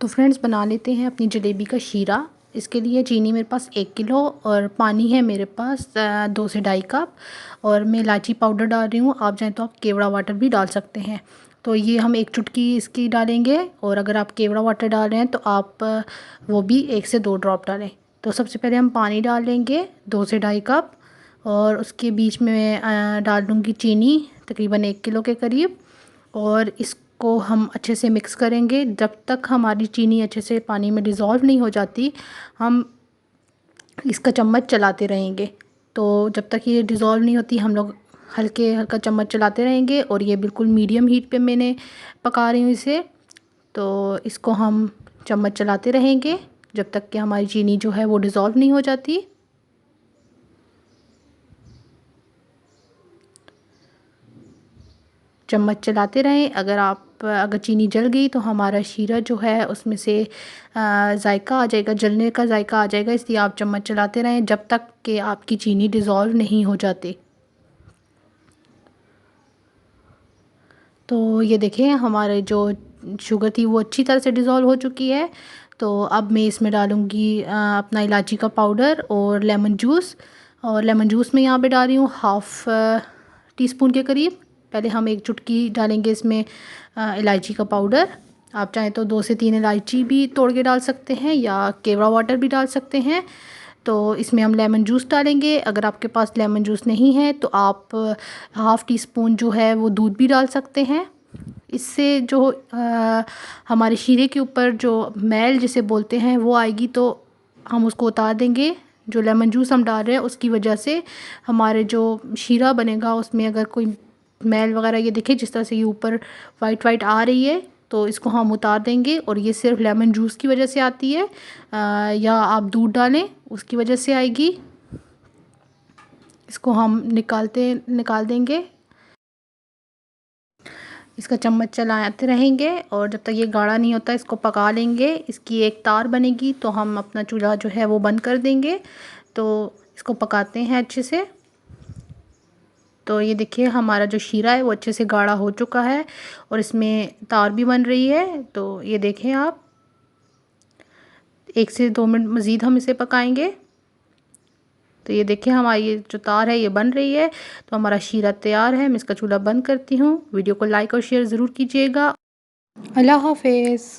तो फ्रेंड्स बना लेते हैं अपनी जलेबी का शीरा। इसके लिए चीनी मेरे पास 1 किलो और पानी है मेरे पास 2 से ढाई कप, और मैं इलायची पाउडर डाल रही हूँ। आप चाहें तो आप केवड़ा वाटर भी डाल सकते हैं। तो ये हम 1 चुटकी इसकी डालेंगे, और अगर आप केवड़ा वाटर डाल रहे हैं तो आप वो भी 1 से 2 ड्रॉप डालें। तो सबसे पहले हम पानी डाल लेंगे 2 से ढाई कप, और उसके बीच में डाल दूँगी चीनी तकरीबन 1 किलो के करीब, और इसको हम अच्छे से मिक्स करेंगे। जब तक हमारी चीनी अच्छे से पानी में डिज़ोल्व नहीं हो जाती, हम इसका चम्मच चलाते रहेंगे। तो जब तक ये डिज़ोल्व नहीं होती, हम लोग हल्का चम्मच चलाते रहेंगे, और ये बिल्कुल मीडियम हीट पे मैंने पका रही हूँ इसे। तो इसको हम चम्मच चलाते रहेंगे जब तक कि हमारी चीनी जो है वो डिज़ोल्व नहीं हो जाती। चम्मच चलाते रहें। अगर चीनी जल गई तो हमारा शीरा जो है उसमें से जायका आ जाएगा, जलने का जायका आ जाएगा। इसलिए आप चम्मच चलाते रहें जब तक कि आपकी चीनी डिज़ोल्व नहीं हो जाती। तो ये देखें, हमारे जो शुगर थी वो अच्छी तरह से डिज़ोल्व हो चुकी है। तो अब मैं इसमें डालूँगी अपना इलायची का पाउडर और लेमन जूस। और लेमन जूस में यहाँ पे डाल रही हूँ हाफ़ टी स्पून के करीब। पहले हम 1 चुटकी डालेंगे इसमें इलायची का पाउडर। आप चाहें तो 2 से 3 इलायची भी तोड़ के डाल सकते हैं, या केवड़ा वाटर भी डाल सकते हैं। तो इसमें हम लेमन जूस डालेंगे। अगर आपके पास लेमन जूस नहीं है तो आप हाफ़ टी स्पून जो है वो दूध भी डाल सकते हैं। इससे जो हमारे शीरे के ऊपर जो मैल जिसे बोलते हैं वो आएगी, तो हम उसको उतार देंगे। जो लेमन जूस हम डाल रहे हैं उसकी वजह से हमारे जो शीरा बनेगा उसमें अगर कोई मैल वगैरह ये दिखे, जिस तरह से ये ऊपर वाइट वाइट आ रही है, तो इसको हम उतार देंगे। और ये सिर्फ लेमन जूस की वजह से आती है, या आप दूध डालें उसकी वजह से आएगी। इसको हम निकाल देंगे। इसका चम्मच चलाते रहेंगे, और जब तक ये गाढ़ा नहीं होता इसको पका लेंगे। इसकी एक तार बनेगी तो हम अपना चूल्हा जो है वो बंद कर देंगे। तो इसको पकाते हैं अच्छे से। तो ये देखिए, हमारा जो शीरा है वो अच्छे से गाढ़ा हो चुका है, और इसमें तार भी बन रही है। तो ये देखें आप, 1 से 2 मिनट मज़ीद हम इसे पकाएंगे। तो ये देखें, हमारी ये जो तार है ये बन रही है। तो हमारा शीरा तैयार है। मैं इसका चूल्हा बंद करती हूँ। वीडियो को लाइक और शेयर ज़रूर कीजिएगा। अल्लाह हाफ़िज़।